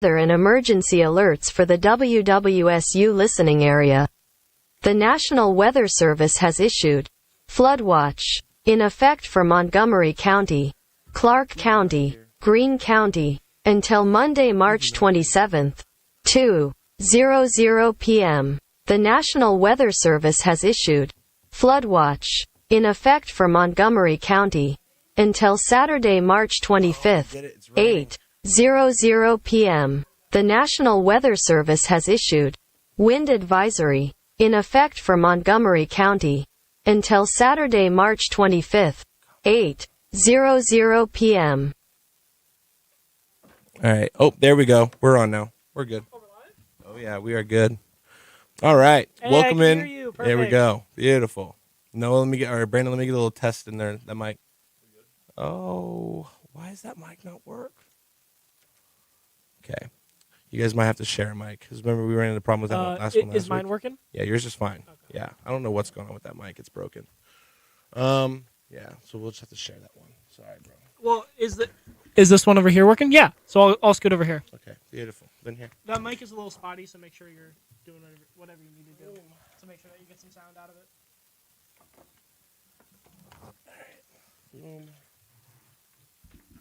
and emergency alerts for the WWSU listening area. The National Weather Service has issued flood watch in effect for Montgomery County, Clark County, Greene County, until Monday, March 27th, 2:00 p.m. The National Weather Service has issued flood watch in effect for Montgomery County until Saturday, March 25th, 8:00 p.m. The National Weather Service has issued wind advisory in effect for Montgomery County until Saturday, March 25th, 8:00 p.m. All right. Oh, there we go. We're on now. We're good. Oh, yeah, we are good. All right. Hey, Welcome I in. can hear you. There we Perfect. go. Beautiful. Noah, Brandon, let me get a little test in there. That mic. Oh, why does that mic not work? Okay. You guys might have to share a mic, because remember we ran into a problem with that last one last Is mine week. working? Yeah, yours is fine. Okay. Yeah, I don't know what's going on with that mic. It's broken. Yeah, so we'll just have to share that one. Sorry, bro. Well, is this one over here working? Yeah. So I'll scoot over here. Okay, beautiful. Then here. That mic is a little spotty, so make sure you're doing whatever you need to do to make sure that you get some sound out of it. Boom.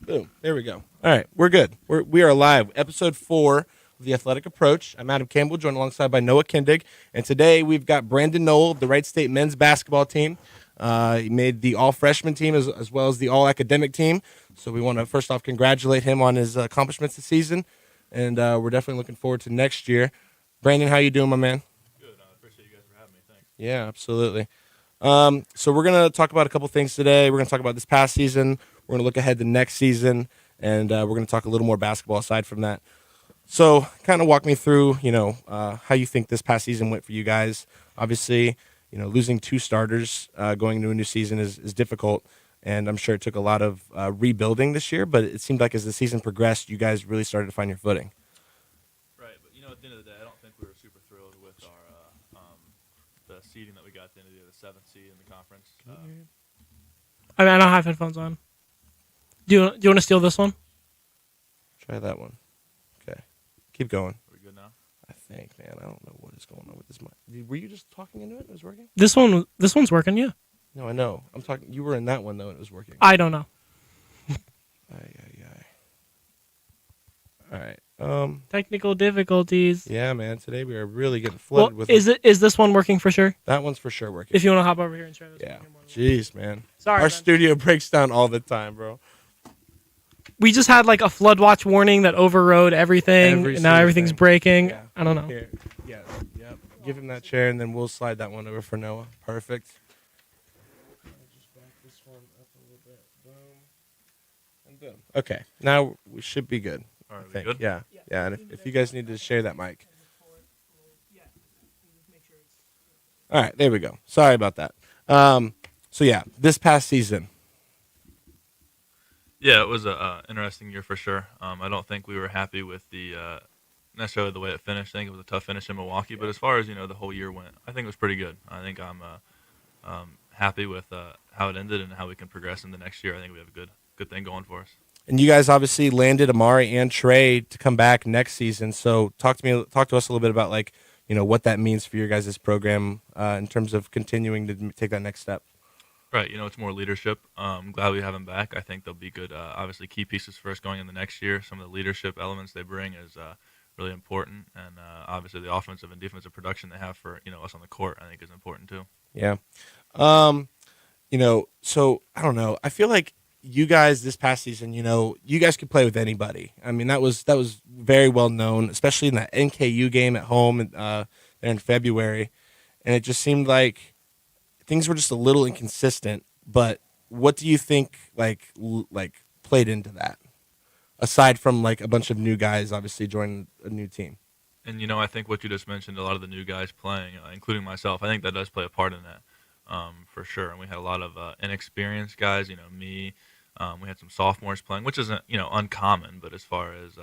Boom. There we go. All right, we're good. We are live. Episode 4 of The Athletic Approach. I'm Adam Campbell, joined alongside by Noah Kindig. And today we've got Brandon Noel of the Wright State men's basketball team. He made the all-freshman team as well as the all-academic team. So we want to first off congratulate him on his accomplishments this season. And we're definitely looking forward to next year. Brandon, how you doing, my man? Good. I appreciate you guys for having me. Thanks. Yeah, absolutely. So we're going to talk about a couple things today. We're going to talk about this past season. We're going to look ahead to next season. And we're going to talk a little more basketball aside from that. So kind of walk me through, how you think this past season went for you guys. Obviously, losing 2 starters going into a new season is difficult. And I'm sure it took a lot of rebuilding this year. But it seemed like as the season progressed, you guys really started to find your footing. Right, but at the end of the day, I don't think we were super thrilled with our the seeding that we got at the end of the year, the 7th seed in the conference. I don't have headphones on. Do you want to steal this one? Try that one. Okay. Keep going. Are we good now? I think, man. I don't know what is going on with this mic. Were you just talking into it and it was working? This one's working. Yeah. No, I know. I'm talking. You were in that one, though, and it was working. I don't know. All right. Technical difficulties. Yeah, man. Today we are really getting flooded with. Is this one working for sure? That one's for sure working. If you want to hop over here and share this. Yeah. one, you're more than Jeez, man. Sorry, Our man. studio breaks down all the time, bro. We just had like a flood watch warning that overrode everything, Every and now single everything's thing. breaking. Yeah. I don't know. Here. Yeah. Yep. Give him that chair, and then we'll slide that one over for Noah. Perfect. Just back this one up a little bit. Boom. And boom. Okay. Now we should be good. All right, I we think. good? Yeah. Yeah. And if you guys need to share that mic. All right. There we go. Sorry about that. So yeah, this past season. Yeah, it was an interesting year for sure. I don't think we were happy with necessarily the way it finished. I think it was a tough finish in Milwaukee. But as far as, the whole year went, I think it was pretty good. I think I'm happy with how it ended and how we can progress in the next year. I think we have a good thing going for us. And you guys obviously landed Amari and Trey to come back next season. So talk to us a little bit about what that means for your guys' program in terms of continuing to take that next step. Right, it's more leadership. I'm glad we have them back. I think they'll be good, obviously key pieces for us going in the next year. Some of the leadership elements they bring is really important, and obviously the offensive and defensive production they have for us on the court, I think, is important too. Yeah. So I don't know. I feel like you guys this past season, you guys could play with anybody. I mean, that was very well known, especially in that NKU game at home there in February, and it just seemed like things were just a little inconsistent. But what do you think like played into that, aside from a bunch of new guys obviously joining a new team? And I think what you just mentioned, a lot of the new guys playing, including myself, I think that does play a part in that for sure. And we had a lot of inexperienced guys. Me. We had some sophomores playing, which isn't uncommon, but as far as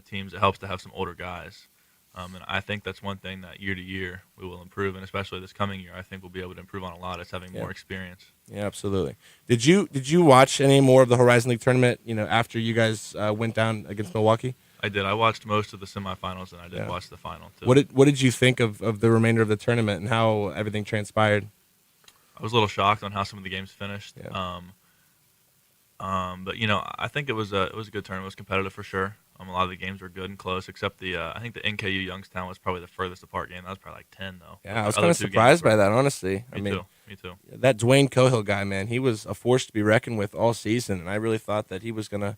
teams, it helps to have some older guys. And I think that's one thing that year to year we will improve, and especially this coming year, I think we'll be able to improve on a lot. Is having more experience. Yeah, absolutely. Did you watch any more of the Horizon League tournament? After you guys went down against Milwaukee. I did. I watched most of the semifinals, and I did watch the final too. What did you think of the remainder of the tournament and how everything transpired? I was a little shocked on how some of the games finished. Yeah. But I think it was a good tournament. It was competitive for sure. A lot of the games were good and close, except I think the NKU Youngstown was probably the furthest apart game. That was probably like 10 though. Yeah, I was kind of surprised by that, honestly. Me too. That Dwayne Cohill guy, man, he was a force to be reckoned with all season, and I really thought that he was gonna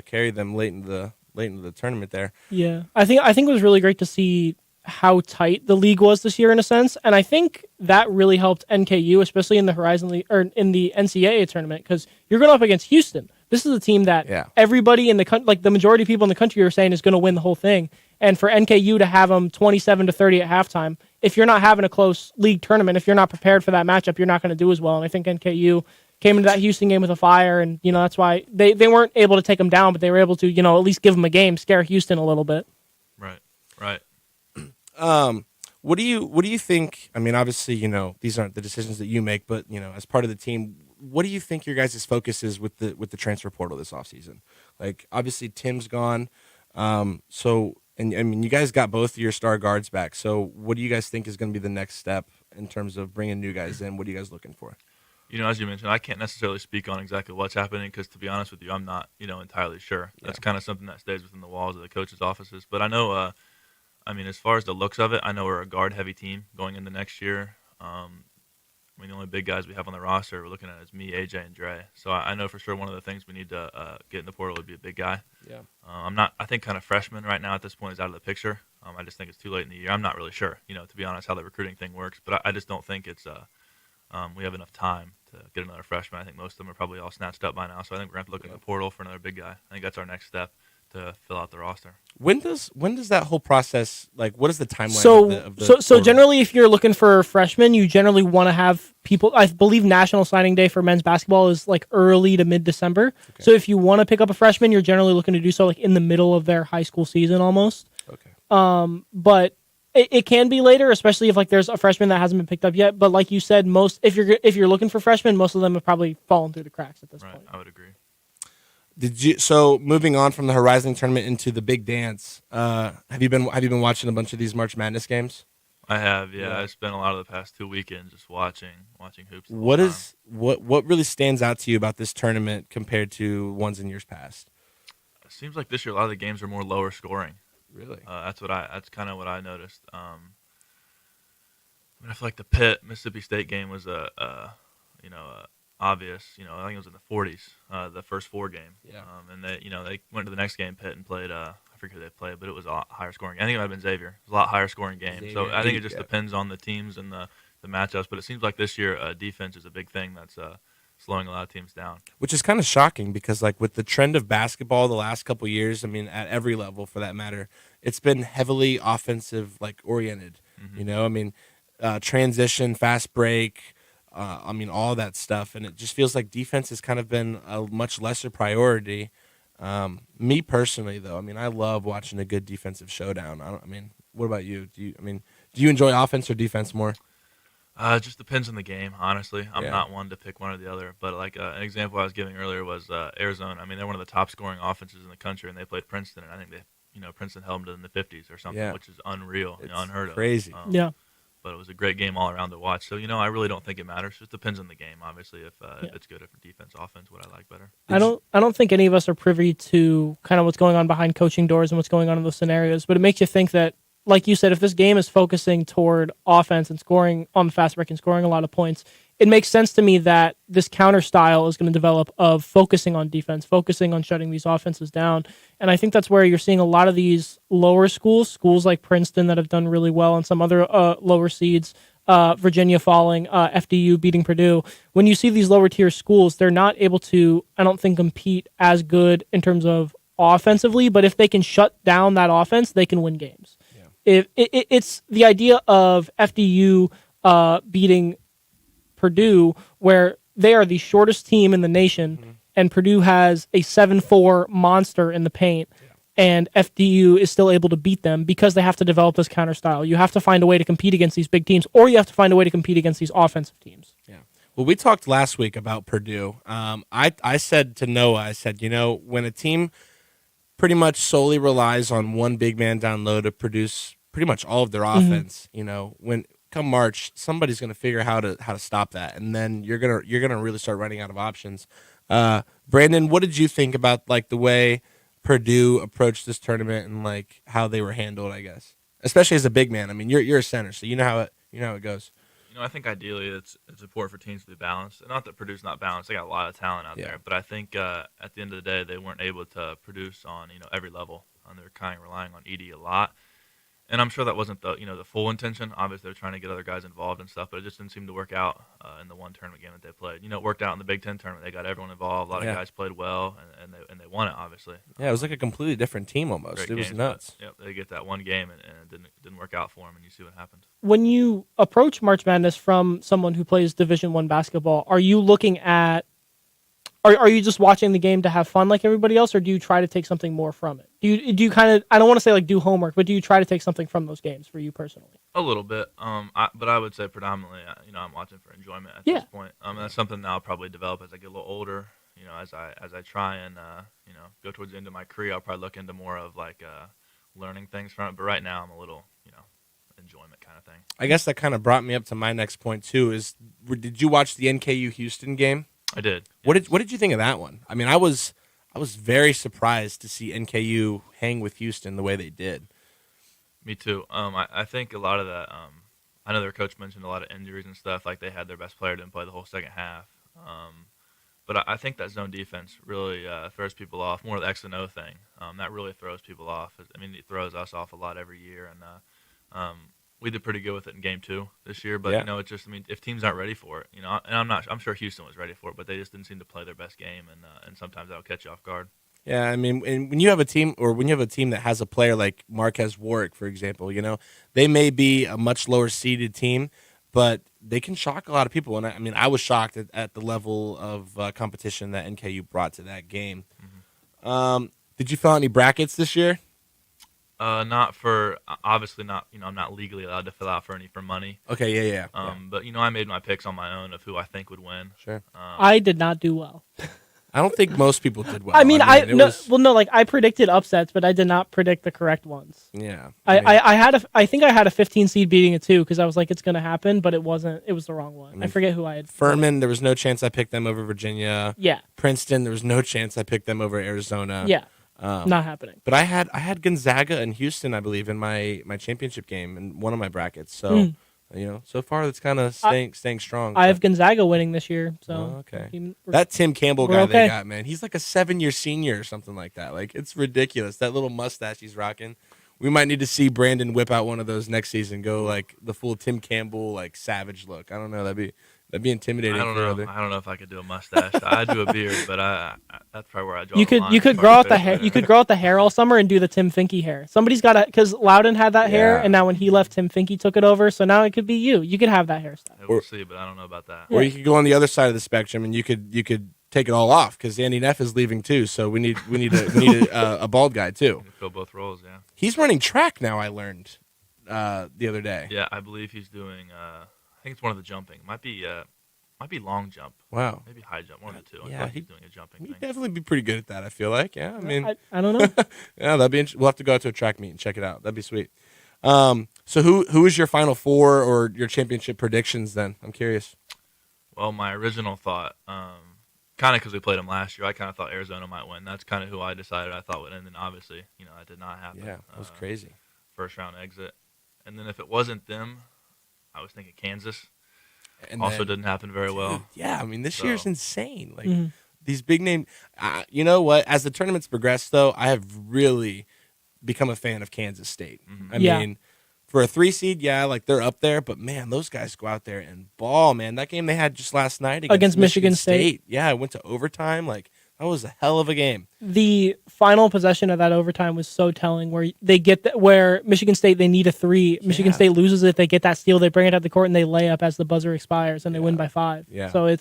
carry them late into the tournament there. Yeah, I think it was really great to see how tight the league was this year in a sense, and I think that really helped NKU, especially in the Horizon League or in the NCAA tournament, because you're going up against Houston. This is a team that everybody in the country, like the majority of people in the country, are saying is going to win the whole thing. And for NKU to have them 27-30 at halftime, if you're not having a close league tournament, if you're not prepared for that matchup, you're not going to do as well. And I think NKU came into that Houston game with a fire, and that's why they weren't able to take them down, but they were able to at least give them a game, scare Houston a little bit. Right. What do you think? I mean, obviously, these aren't the decisions that you make, but as part of the team, what do you think your guys' focus is with the transfer portal this offseason? Like, obviously, Tim's gone, so and I mean, you guys got both of your star guards back. So, what do you guys think is going to be the next step in terms of bringing new guys in? What are you guys looking for? As you mentioned, I can't necessarily speak on exactly what's happening because, to be honest with you, I'm not entirely sure. That's kind of something that stays within the walls of the coaches' offices. But I know. As far as the looks of it, I know we're a guard-heavy team going into next year. The only big guys we have on the roster we're looking at is me, AJ, and Dre. So I know for sure one of the things we need to get in the portal would be a big guy. Yeah. I think kind of freshman right now at this point is out of the picture. I just think it's too late in the year. I'm not really sure, to be honest, how the recruiting thing works. But I just don't think it's we have enough time to get another freshman. I think most of them are probably all snatched up by now. So I think we're going to have to look in the portal for another big guy. I think that's our next step to fill out the roster. When does that whole process, like, what is the timeline of the So generally, if you're looking for freshmen, you generally want to have people. I believe National Signing Day for men's basketball is like early to mid-December. Okay. So if you want to pick up a freshman, you're generally looking to do so like in the middle of their high school season almost. Okay. But it can be later, especially if like there's a freshman that hasn't been picked up yet. But like you said, if you're looking for freshmen, most of them have probably fallen through the cracks at this point. I would agree. So moving on from the Horizon tournament into the big dance, have you been watching a bunch of these March Madness games? I have, yeah. I spent a lot of the past 2 weekends just watching hoops. What really stands out to you about this tournament compared to ones in years past? It seems like this year a lot of the games are more lower scoring. Really? That's kind of what I noticed. I feel like the Pitt Mississippi State game was obvious. I think it was in the 40s, the first 4 game. Yeah. And they went to the next game, Pitt, and played. I forget who they played, but it was a lot higher scoring. I think it might have been Xavier. It was a lot higher scoring game. Xavier, so I think it just depends on the teams and the matchups. But it seems like this year defense is a big thing that's slowing a lot of teams down. Which is kind of shocking because, like, with the trend of basketball the last couple years, I mean, at every level for that matter, it's been heavily offensive, like, oriented. Mm-hmm. Transition, fast break. All that stuff, and it just feels like defense has kind of been a much lesser priority. Me personally, though, I love watching a good defensive showdown. What about you? Do you enjoy offense or defense more? It just depends on the game, honestly. I'm not one to pick one or the other, but like an example I was giving earlier was Arizona. They're one of the top scoring offenses in the country, and they played Princeton, and I think Princeton held them in the 50s or something, which is unreal, unheard of. Crazy. Yeah. But it was a great game all around to watch. So, I really don't think it matters. It just depends on the game, obviously, if it's good, if defense, offense, what I like better. I don't think any of us are privy to kind of what's going on behind coaching doors and what's going on in those scenarios, but it makes you think that, like you said, if this game is focusing toward offense and scoring on the fast break and scoring a lot of points, it makes sense to me that this counter style is going to develop of focusing on defense, focusing on shutting these offenses down. And I think that's where you're seeing a lot of these lower schools like Princeton that have done really well, and some other lower seeds, Virginia falling, FDU beating Purdue. When you see these lower tier schools, they're not able to, I don't think, compete as good in terms of offensively, but if they can shut down that offense, they can win games. Yeah. It's the idea of FDU beating Purdue, where they are the shortest team in the nation, mm-hmm. and Purdue has a 7'4" monster in the paint, and FDU is still able to beat them because they have to develop this counter style. You have to find a way to compete against these big teams, or you have to find a way to compete against these offensive teams. Yeah. Well, we talked last week about Purdue. I said to Noah, when a team pretty much solely relies on one big man down low to produce pretty much all of their offense. You know, when come March, somebody's going to figure how to stop that, and then you're gonna really start running out of options. Brandon, what did you think about like the way Purdue approached this tournament and like how they were handled? I guess, especially as a big man. I mean, you're a center, so you know how it goes. I think ideally it's important for teams to be balanced. And not that Purdue's not balanced; they got a lot of talent out there. But I think at the end of the day, they weren't able to produce on every level. They're kind of relying on Edie a lot. And I'm sure that wasn't the full intention. Obviously, they're trying to get other guys involved and stuff, but it just didn't seem to work out in the one tournament game that they played. It worked out in the Big Ten tournament. They got everyone involved. A lot of guys played well, and they won it, obviously. Yeah, it was like a completely different team almost. It was nuts. Yep, they get that one game, and it didn't work out for them, and you see what happened. When you approach March Madness from someone who plays Division I basketball, are you looking at Are you just watching the game to have fun like everybody else, or do you try to take something more from it? Do you kind of, I don't want to say like do homework, but do you try to take something from those games for you personally? A little bit, but I would say predominantly, I'm watching for enjoyment at this point. That's something that I'll probably develop as I get a little older. As I try and go towards the end of my career, I'll probably look into more of like learning things from it. But right now, I'm a little enjoyment kind of thing. I guess that kind of brought me up to my next point too. Did you watch the NKU Houston game? I did. What did you think of that one? I mean, I was very surprised to see NKU hang with Houston the way they did. Me too. I think a lot of that. I know their coach mentioned a lot of injuries and stuff. Like they had their best player didn't play the whole second half. But I think that zone defense really throws people off. More of the X and O thing. That really throws people off. I mean, it throws us off a lot every year, and we did pretty good with it in game 2 this year. But it's just, if teams aren't ready for it, and I'm sure Houston was ready for it, but they just didn't seem to play their best game, and sometimes that'll catch you off guard. Yeah, I mean, and when you have a team that has a player like Marquez Warwick, for example, they may be a much lower seeded team, but they can shock a lot of people. And I was shocked at the level of competition that NKU brought to that game. Mm-hmm. Did you fill out any brackets this year? Not for, obviously not, I'm not legally allowed to fill out for any for money. Okay, yeah. But, I made my picks on my own of who I think would win. Sure. I did not do well. I don't think most people did well. I predicted upsets, but I did not predict the correct ones. Yeah. I think I had a 15 seed beating a 2 because I was like, it's going to happen, but it wasn't. It was the wrong one. I forget who I had. Furman, there was no chance I picked them over Virginia. Yeah. Princeton, there was no chance I picked them over Arizona. Yeah. Not happening. But I had Gonzaga and Houston, I believe, in my championship game in one of my brackets. So, so far it's kind of staying strong. I have Gonzaga winning this year. So okay. That Tim Campbell guy they got, man, he's like a 7-year senior or something like that. Like, it's ridiculous. That little mustache he's rocking. We might need to see Brandon whip out one of those next season, go like the full Tim Campbell, like savage look. I don't know. That'd be intimidating. I don't know if I could do a mustache. I do a beard, but that's probably where I draw. You could grow out the hair. You could grow out the hair all summer and do the Tim Finke hair. Somebody's got to, because Loudon had that hair, and now when he left, Tim Finke took it over. So now it could be you. You could have that hairstyle. We'll see, but I don't know about that. Or you could go on the other side of the spectrum, and you could take it all off because Andy Neff is leaving too. So we need a bald guy too. Fill both roles, yeah. He's running track now. I learned the other day. Yeah, I believe he's doing. I think it's one of the jumping. Might be long jump. Wow. Maybe high jump. One of the two. Yeah, he's doing a jumping thing. He'd definitely be pretty good at that, I feel like. Yeah, I mean. I don't know. Yeah, that'd be interesting. We'll have to go out to a track meet and check it out. That'd be sweet. So who is your Final Four or your championship predictions then? I'm curious. Well, my original thought, kind of because we played them last year, I kind of thought Arizona might win. That's kind of who I decided I thought would end, and obviously, that did not happen. Yeah, that was crazy. First round exit. And then if it wasn't them, I was thinking Kansas. And also didn't happen very well. Yeah, I mean, this year's insane. Like, these big name. You know what? As the tournament's progressed, though, I have really become a fan of Kansas State. Mm-hmm. I mean, for a 3 seed, like they're up there, but man, those guys go out there and ball, man. That game they had just last night against Michigan State. Yeah, it went to overtime. Like, that was a hell of a game. The final possession of that overtime was so telling, where they get where Michigan State, they need a 3. Yeah. Michigan State loses it. They get that steal. They bring it out the court and they lay up as the buzzer expires and they win by 5. Yeah. So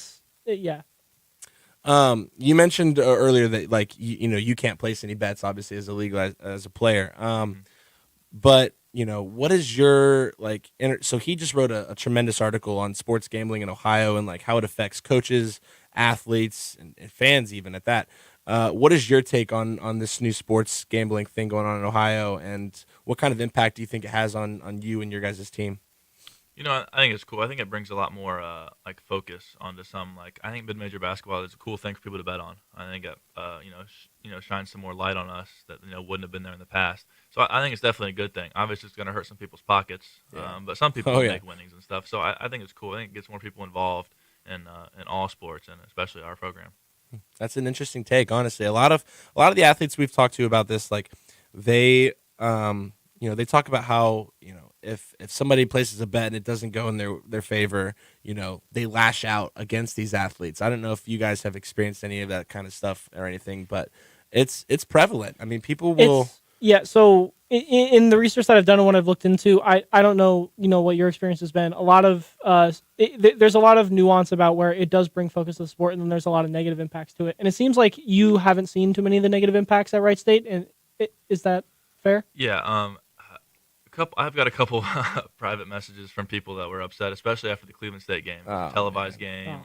you mentioned earlier that like you can't place any bets obviously as a legal as a player. But what is your like? So he just wrote a tremendous article on sports gambling in Ohio and like how it affects coaches, athletes, and fans even at that. What is your take on this new sports gambling thing going on in Ohio, and what kind of impact do you think it has on you and your guys' team? I think it's cool. I think it brings a lot more like focus onto some like I think mid-major basketball is a cool thing for people to bet on. I think it shines some more light on us that wouldn't have been there in the past. So I think it's definitely a good thing. Obviously, it's going to hurt some people's pockets, but some people make winnings and stuff. So I think it's cool. I think it gets more people involved in all sports and especially our program. That's an interesting take, honestly. A lot of the athletes we've talked to about this, like they they talk about how if somebody places a bet and it doesn't go in their favor, they lash out against these athletes. I don't know if you guys have experienced any of that kind of stuff or anything, but it's prevalent. I mean, people will. So in the research that I've done and what I've looked into, I don't know what your experience has been. A lot of there's a lot of nuance about where it does bring focus to the sport, and then there's a lot of negative impacts to it. And it seems like you haven't seen too many of the negative impacts at Wright State. And is that fair? Yeah. I've got a couple private messages from people that were upset, especially after the Cleveland State game, televised game.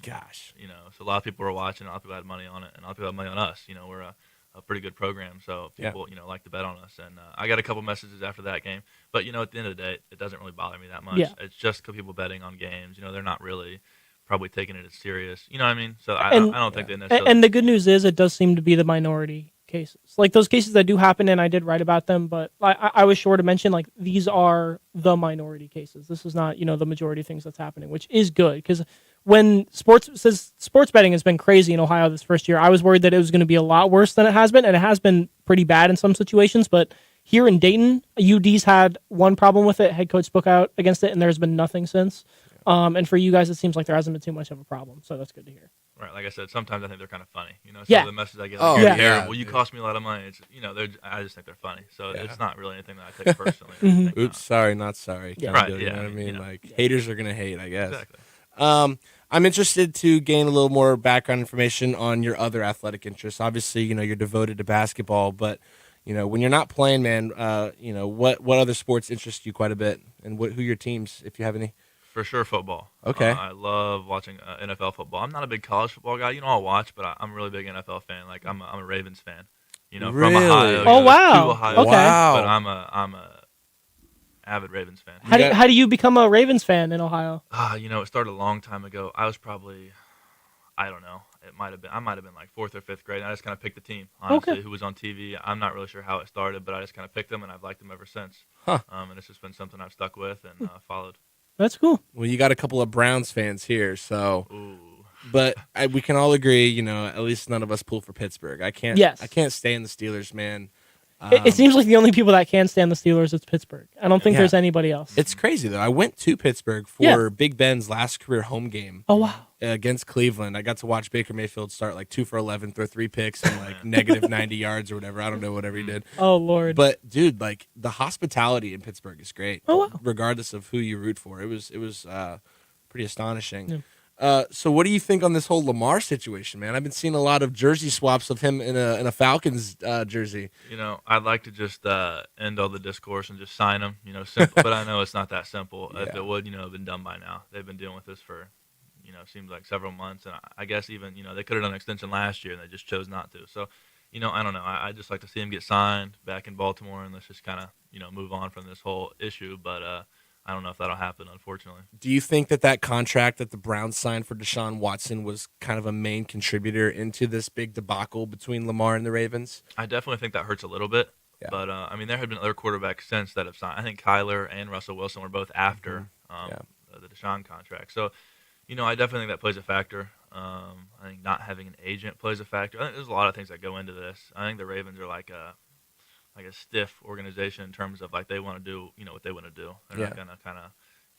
Gosh, so a lot of people were watching. A lot of people had money on it, and a lot of people had money on us. We're a pretty good program, so people like to bet on us. And I got a couple messages after that game, but at the end of the day, it doesn't really bother me that much. Yeah. It's just people betting on games. They're not really probably taking it as serious. You know what I mean? So I don't think they necessarily. And the good news is, it does seem to be the minority cases, like those cases that do happen, and I did write about them, but I was sure to mention, like, these are the minority cases. This is not the majority of things that's happening, which is good, because when sports betting has been crazy in Ohio this first year, I was worried that it was going to be a lot worse than it has been, and it has been pretty bad in some situations. But here in Dayton, UD's had one problem with it. Head coach spoke out against it, and there's been nothing since. And for you guys, it seems like there hasn't been too much of a problem, so that's good to hear. Right, like I said, sometimes I think they're kind of funny. Some of the messages I get, like, you're terrible. You cost me a lot of money. It's, I just think they're funny. So it's not really anything that I take personally. Mm-hmm. Oops, sorry, not sorry. Yeah. Right, deal, you know what I mean? Yeah. Like, haters are gonna hate, I guess. Exactly. I'm interested to gain a little more background information on your other athletic interests. Obviously, you're devoted to basketball, but when you're not playing, man, what other sports interest you quite a bit, and who are your teams, if you have any? For sure, football. Okay. I love watching NFL football. I'm not a big college football guy. I'll watch, but I'm a really big NFL fan. Like I'm a Ravens fan. From Really? Ohio. Oh, wow. To Ohio, Okay. Wow. But I'm a avid Ravens fan. How do you become a Ravens fan in Ohio? It started a long time ago. I was probably, I don't know. I might have been like fourth or fifth grade. And I just kind of picked the team, honestly, who was on TV. I'm not really sure how it started, but I just kind of picked them, and I've liked them ever since. Huh. And it's just been something I've stuck with and followed. That's cool. Well, you got a couple of Browns fans here, so. Ooh. But we can all agree, at least none of us pull for Pittsburgh. I can't. Yes. I can't stand the Steelers, man. It seems like the only people that can stand the Steelers is Pittsburgh. I don't think there's anybody else. It's crazy though. I went to Pittsburgh for Big Ben's last career home game. Oh, wow. Against Cleveland. I got to watch Baker Mayfield start like 2 for 11, throw 3 picks and like negative 90 yards or whatever. I don't know, whatever he did. Oh, Lord. But dude, like the hospitality in Pittsburgh is great. Oh, wow. Regardless of who you root for, it was pretty astonishing. Yeah. So what do you think on this whole Lamar situation, man? I've been seeing a lot of jersey swaps of him in a Falcons jersey. I'd like to just end all the discourse and just sign him. Simple, but I know it's not that simple. If it would, have been done by now. They've been dealing with this for, seems like several months, and I guess even, they could have done an extension last year and they just chose not to. So, I don't know. I just like to see him get signed back in Baltimore, and let's just kind of, move on from this whole issue. But I don't know if that'll happen, unfortunately. Do you think that contract that the Browns signed for Deshaun Watson was kind of a main contributor into this big debacle between Lamar and the Ravens? I definitely think that hurts a little bit. Yeah. But, there had been other quarterbacks since that have signed. I think Kyler and Russell Wilson were both after the Deshaun contract. So, I definitely think that plays a factor. I think not having an agent plays a factor. I think there's a lot of things that go into this. I think the Ravens are like a stiff organization in terms of like they want to do what they want to do. They're not gonna kind of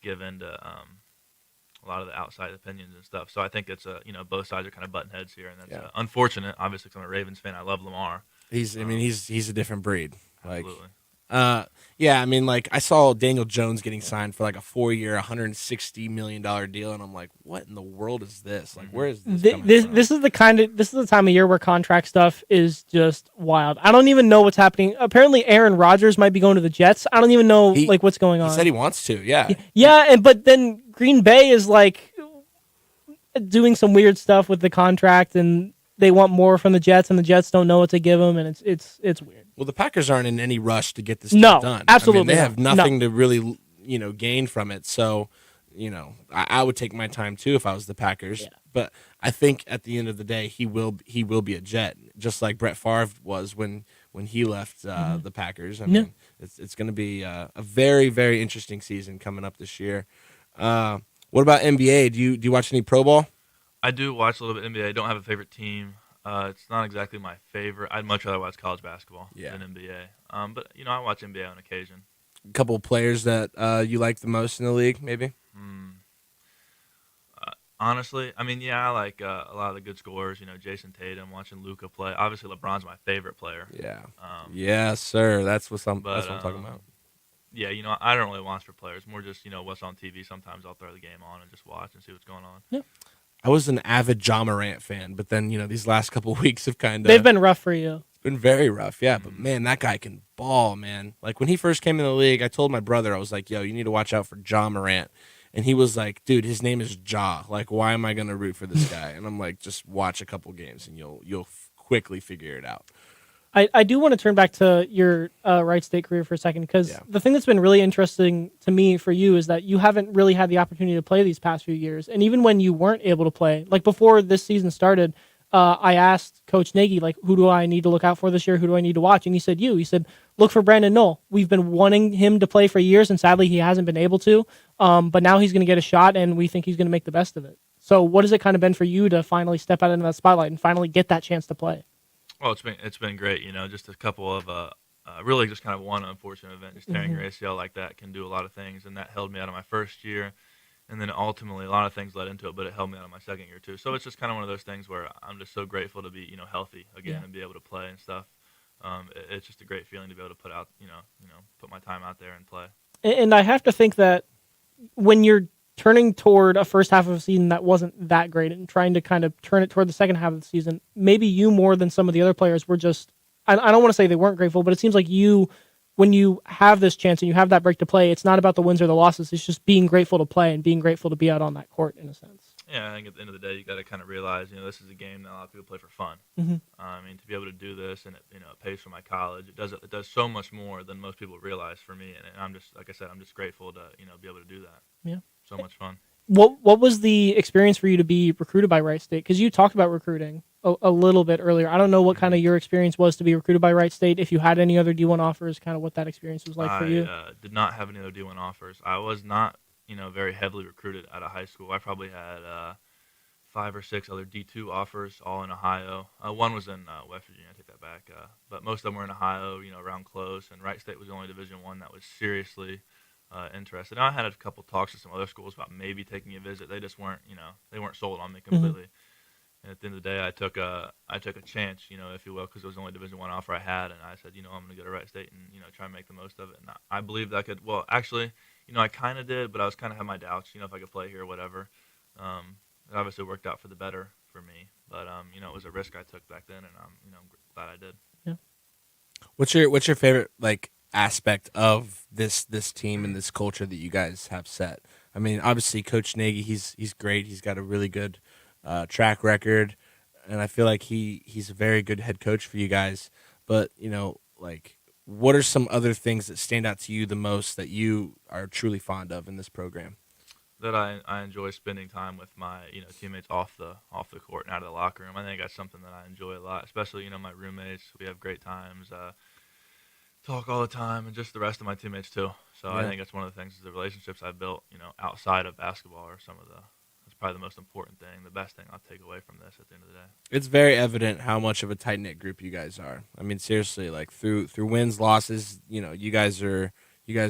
give in to a lot of the outside opinions and stuff. So I think it's both sides are kind of butting heads here, and that's unfortunate. Obviously, because I'm a Ravens fan, I love Lamar. He's a different breed. Absolutely. I saw Daniel Jones getting signed for like a 4-year, $160 million deal, and I'm like, what in the world is this? Like, where is this coming from? This is the time of year where contract stuff is just wild. I don't even know what's happening. Apparently, Aaron Rodgers might be going to the Jets. I don't even know what's going on. He said he wants to. Yeah. Yeah, but then Green Bay is like doing some weird stuff with the contract, and they want more from the Jets, and the Jets don't know what to give them, and it's weird. Well, the Packers aren't in any rush to get this No, done. absolutely they have not. nothing to really, gain from it. So, I would take my time too if I was the Packers. Yeah. But I think at the end of the day, he will be a Jet, just like Brett Favre was when he left the Packers. I mean, it's going to be a very, very interesting season coming up this year. What about NBA? Do you watch any Pro Ball? I do watch a little bit NBA. I don't have a favorite team. It's not exactly my favorite. I'd much rather watch college basketball than NBA. But I watch NBA on occasion. A couple of players that you like the most in the league, maybe? Honestly, I mean, I like a lot of the good scorers. Jason Tatum, watching Luka play. Obviously, LeBron's my favorite player. Yeah. Yes, sir. That's what I'm talking about. Yeah, I don't really watch for players. More just, what's on TV. Sometimes I'll throw the game on and just watch and see what's going on. Yeah. I was an avid Ja Morant fan, but then, these last couple of weeks have kind of... They've been rough for you. It's been very rough, yeah. But, man, that guy can ball, man. Like, when he first came in the league, I told my brother, I was like, yo, you need to watch out for Ja Morant. And he was like, dude, his name is Ja. Like, why am I going to root for this guy? And I'm like, just watch a couple games, and you'll quickly figure it out. I do want to turn back to your Wright State career for a second, because the thing that's been really interesting to me for you is that you haven't really had the opportunity to play these past few years. And even when you weren't able to play, like before this season started, I asked Coach Nagy, like, who do I need to look out for this year? Who do I need to watch? And he said, He said, look for Brandon Noel. We've been wanting him to play for years, and sadly he hasn't been able to. But now he's going to get a shot, and we think he's going to make the best of it. So what has it kind of been for you to finally step out into that spotlight and finally get that chance to play? Well, it's been great. Just a couple of really just kind of one unfortunate event. Just tearing your ACL like that can do a lot of things, and that held me out of my first year. And then ultimately, a lot of things led into it, but it held me out of my second year too. So it's just kind of one of those things where I'm just so grateful to be, healthy again and be able to play and stuff. It's just a great feeling to be able to put out, put my time out there and play. And I have to think that when you're turning toward a first half of a season that wasn't that great and trying to kind of turn it toward the second half of the season, maybe you more than some of the other players were just, I don't want to say they weren't grateful, but it seems like when you have this chance and you have that break to play, it's not about the wins or the losses. It's just being grateful to play and being grateful to be out on that court in a sense. Yeah, I think at the end of the day, you got to kind of realize, this is a game that a lot of people play for fun. I mean, to be able to do this and it pays for my college, it does so much more than most people realize for me. And I'm just, like I said, I'm just grateful to be able to do that. Yeah, so much fun. What was the experience for you to be recruited by Wright State? Because you talked about recruiting a little bit earlier. I don't know what kind of your experience was to be recruited by Wright State. If you had any other D1 offers, kind of what that experience was like for you. I did not have any other D1 offers. I was not, very heavily recruited out of high school. I probably had 5 or 6 other D2 offers, all in Ohio. One was in West Virginia. I take that back. But most of them were in Ohio, around close. And Wright State was the only Division I that was seriously interested. Now, I had a couple talks with some other schools about maybe taking a visit. They just weren't, they weren't sold on me completely. And at the end of the day, I took a chance, if you will, because it was the only Division I offer I had, and I said, I'm going to go to Wright State and try and make the most of it. And I believed that I could. Well, actually, I kind of did, but I was kind of had my doubts, if I could play here or whatever. It obviously worked out for the better for me, but it was a risk I took back then, and I'm glad I did. Yeah. What's your favorite aspect of this team and this culture that you guys have set? I mean, obviously, Coach Nagy, he's great. He's got a really good track record, and I feel like he's a very good head coach for you guys. But what are some other things that stand out to you the most that you are truly fond of in this program? That I enjoy spending time with my teammates off the court and out of the locker room. I think that's something that I enjoy a lot, especially my roommates. We have great times, talk all the time, and just the rest of my teammates too. So I think that's one of the things is the relationships I've built outside of basketball are that's probably the most important thing, the best thing I'll take away from this at the end of the day. It's very evident how much of a tight knit group you guys are. I mean, seriously, through wins, losses, you guys are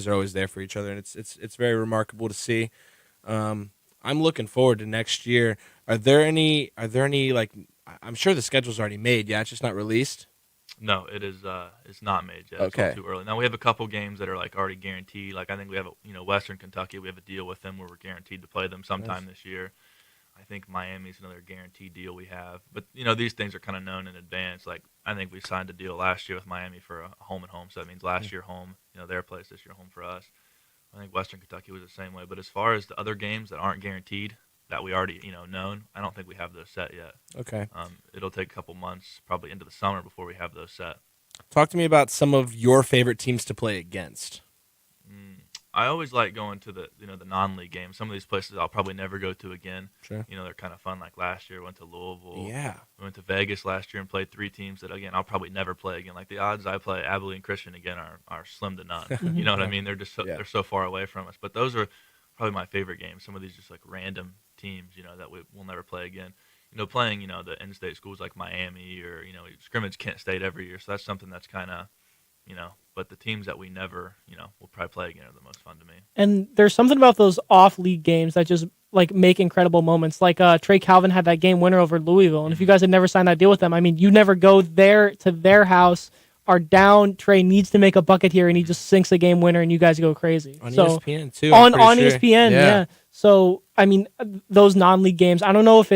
always there for each other, and it's very remarkable to see. I'm looking forward to next year. Are there any I'm sure the schedule's already made. Yeah, it's just not released. No, it is. It's not made yet. Okay. It's too early. Now we have a couple games that are already guaranteed. I think we have Western Kentucky. We have a deal with them where we're guaranteed to play them sometime this year. I think Miami's another guaranteed deal we have. But these things are kind of known in advance. I think we signed a deal last year with Miami for a home and home. So that means last year home, their place, this year home for us. I think Western Kentucky was the same way. But as far as the other games that aren't guaranteed, that we already known. I don't think we have those set yet. Okay. It'll take a couple months, probably into the summer, before we have those set. Talk to me about some of your favorite teams to play against. I always like going to the the non-league games. Some of these places I'll probably never go to again. Sure. They're kind of fun. Like last year, went to Louisville. Yeah. We went to Vegas last year and played 3 teams that again I'll probably never play again. Like the odds I play Abilene Christian again are slim to none. You know what I mean? They're just they're so far away from us. But those are probably my favorite games. Some of these just like random teams, that we'll never play again. Playing the in-state schools like Miami or scrimmage Kent State every year. So that's something that's kind of but the teams that we never, will probably play again are the most fun to me. And there's something about those off-league games that just like make incredible moments. Like Trey Calvin had that game winner over Louisville, and if you guys had never signed that deal with them, I mean, you never go there to their house, are down. Trey needs to make a bucket here, and he just sinks a game winner, and you guys go crazy. On ESPN too. On ESPN, yeah. So I mean, those non-league games, I don't know if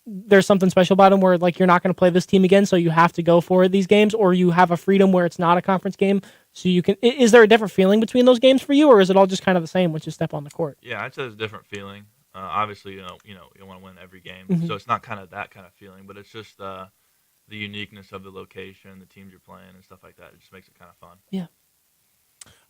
there's something special about them where like you're not going to play this team again, so you have to go for these games, or you have a freedom where it's not a conference game, so you can. Is there a different feeling between those games for you, or is it all just kind of the same once you step on the court? Yeah, I'd say there's a different feeling. Obviously, you want to win every game, so it's not kind of that kind of feeling, but it's just the uniqueness of the location, the teams you're playing, and stuff like that. It just makes it kind of fun. Yeah.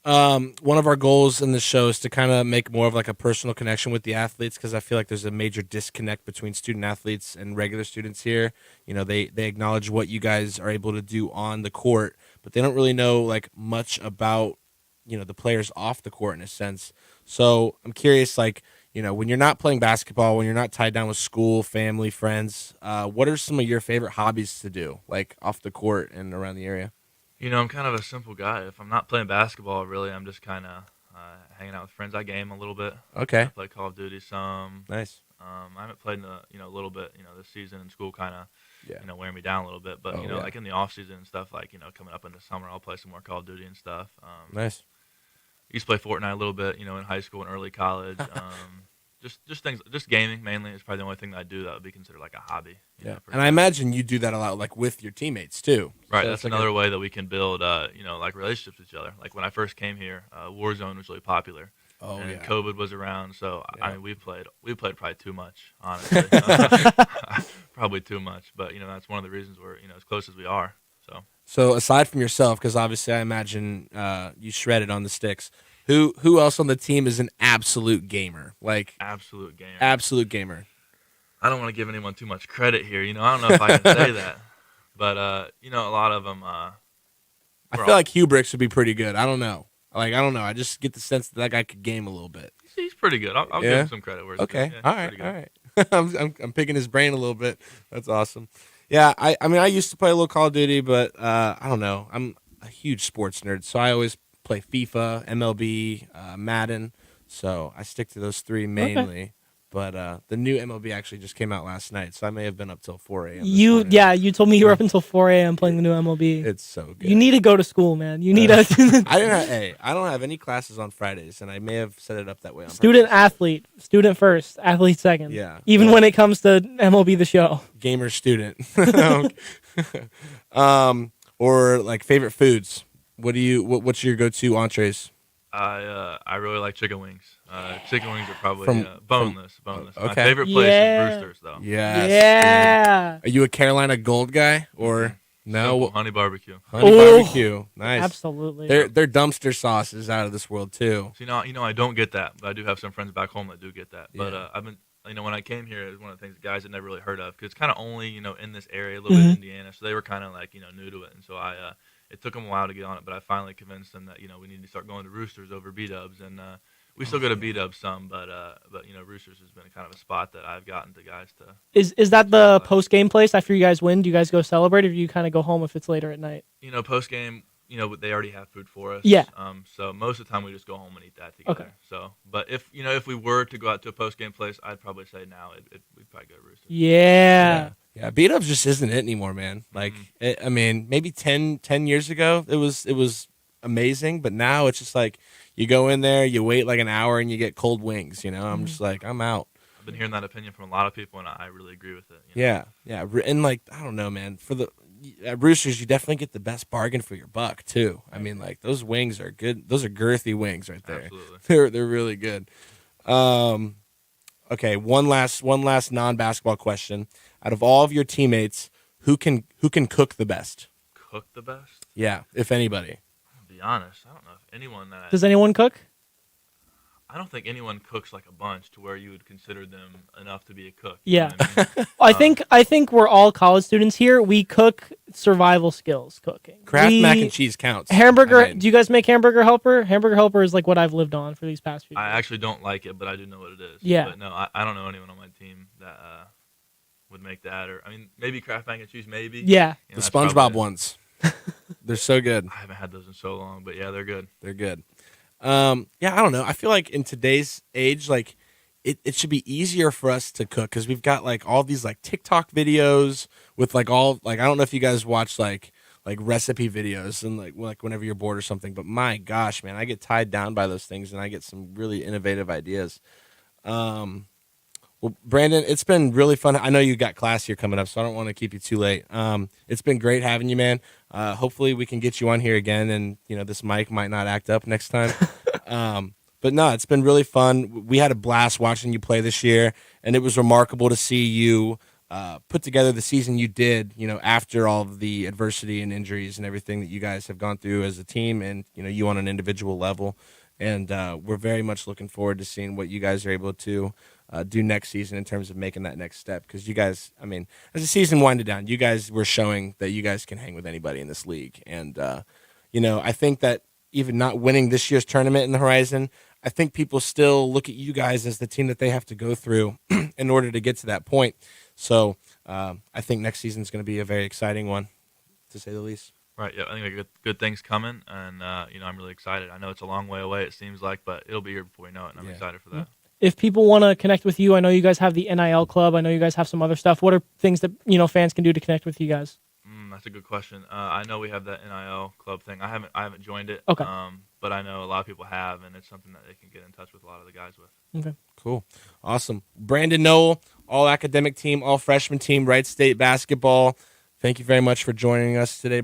One of our goals in the show is to kind of make more of like a personal connection with the athletes, because I feel like there's a major disconnect between student athletes and regular students here. They acknowledge what you guys are able to do on the court, but they don't really know like much about the players off the court in a sense. So I'm curious, like when you're not playing basketball, when you're not tied down with school, family, friends, what are some of your favorite hobbies to do, like off the court and around the area? I'm kind of a simple guy. If I'm not playing basketball, really, I'm just kind of hanging out with friends. I game a little bit. Okay. I play Call of Duty some. Nice. I haven't played in a little bit. This season in school kind of wearing me down a little bit. But like in the off season and stuff, like coming up in the summer, I'll play some more Call of Duty and stuff. Nice. I used to play Fortnite a little bit. In high school and early college. Just things, just gaming mainly is probably the only thing that I do that would be considered like a hobby. And I imagine you do that a lot, like with your teammates too. Right, So that's another way that we can build, like relationships with each other. Like when I first came here, Warzone was really popular. Oh, and yeah. COVID was around, so I mean, we played probably too much, honestly. Probably too much, but that's one of the reasons we're as close as we are. So aside from yourself, because obviously I imagine you shredded on the sticks. Who else on the team is an absolute gamer? Like Absolute gamer. Absolute gamer. I don't want to give anyone too much credit here. I don't know if I can say that, but a lot of them. I feel like Hubrix would be pretty good. I don't know. I don't know. I just get the sense that guy could game a little bit. He's pretty good. I'll give him some credit where it's okay. good. Yeah, all right. I'm picking his brain a little bit. That's awesome. Yeah. I mean, I used to play a little Call of Duty, but I don't know. I'm a huge sports nerd, so I always play FIFA, MLB, Madden. So I stick to those 3 mainly. Okay. But the new MLB actually just came out last night, so I may have been up till 4 a.m. You told me you were up until 4 a.m. playing the new MLB. It's so good. You need to go to school, man. You need I don't have any classes on Fridays, and I may have set it up that way. Student athlete, student first, athlete second. Yeah. Even when it comes to MLB the show. Gamer student. Or like favorite foods. What's your go-to entrees? I really like chicken wings. Chicken wings are probably boneless. Okay. My favorite place is Brewster's, though. Yes. Yeah. Are you a Carolina Gold guy or no? Simple honey barbecue. Honey barbecue. Nice. Absolutely. Their dumpster sauce is out of this world too. So, I don't get that, but I do have some friends back home that do get that. But I've been, when I came here, it was one of the things guys had never really heard of, because it's kind of only in this area, a little bit in Indiana, so they were kind of like new to it, and so it took them a while to get on it, but I finally convinced them that we need to start going to Roosters over B-Dubs, and we still go to B-Dubs some, but Roosters has been kind of a spot that I've gotten to guys to. Is that the post game place after you guys win? Do you guys go celebrate, or do you kind of go home if it's later at night? Post game, they already have food for us. Yeah. So most of the time we just go home and eat that together. Okay. So, but if we were to go out to a post game place, I'd probably say now we'd probably go to Roosters. Yeah. Yeah, B-Dubs just isn't it anymore, man. Like, I mean, maybe 10 years ago, it was amazing, but now it's just like you go in there, you wait like an hour, and you get cold wings. I'm just like, I'm out. I've been hearing that opinion from a lot of people, and I really agree with it. Yeah, and like I don't know, man. At Roosters, you definitely get the best bargain for your buck too. I mean, like those wings are good. Those are girthy wings right there. Absolutely. They're really good. Okay, one last non-basketball question. Out of all of your teammates, who can cook the best? Cook the best? Yeah, if anybody. To be honest, I don't know if anyone that Does anyone cook? I don't think anyone cooks like a bunch to where you would consider them enough to be a cook. Yeah. You know what I mean? I think we're all college students here. We cook survival skills cooking. Kraft mac and cheese counts. Hamburger. I mean, Do you guys make Hamburger Helper? Hamburger Helper is like what I've lived on for these past few years. I actually don't like it, but I do know what it is. Yeah. But no, I don't know anyone on my team that would make that. Or I mean, maybe Kraft mac and cheese, maybe. Yeah. You know, the that's SpongeBob probably it. ones. They're so good. I haven't had those in so long, but yeah, they're good. They're good. Yeah, I don't know. I feel like in today's age, like it should be easier for us to cook because we've got like all these like TikTok videos with like all like I don't know if you guys watch like recipe videos and like whenever you're bored or something. But my gosh, man, I get tied down by those things and I get some really innovative ideas. Well, Brandon, it's been really fun. I know you got class here coming up, so I don't want to keep you too late. It's been great having you, man. Hopefully we can get you on here again, and this mic might not act up next time. But no, it's been really fun. We had a blast watching you play this year, and it was remarkable to see you put together the season you did. After all of the adversity and injuries and everything that you guys have gone through as a team, and you on an individual level. And we're very much looking forward to seeing what you guys are able to do next season in terms of making that next step. Because you guys, I mean, as the season winded down, you guys were showing that you guys can hang with anybody in this league. And, I think that even not winning this year's tournament in the horizon, I think people still look at you guys as the team that they have to go through in order to get to that point. So I think next season is going to be a very exciting one, to say the least. Right. Yeah. I think we got good things coming, and I'm really excited. I know it's a long way away. It seems like, but it'll be here before we know it, and I'm excited for that. If people want to connect with you, I know you guys have the NIL club. I know you guys have some other stuff. What are things that fans can do to connect with you guys? That's a good question. I know we have that NIL club thing. I haven't joined it. Okay. But I know a lot of people have, and it's something that they can get in touch with a lot of the guys with. Okay. Cool. Awesome. Brandon Noel, all academic team, all freshman team, Wright State basketball. Thank you very much for joining us today,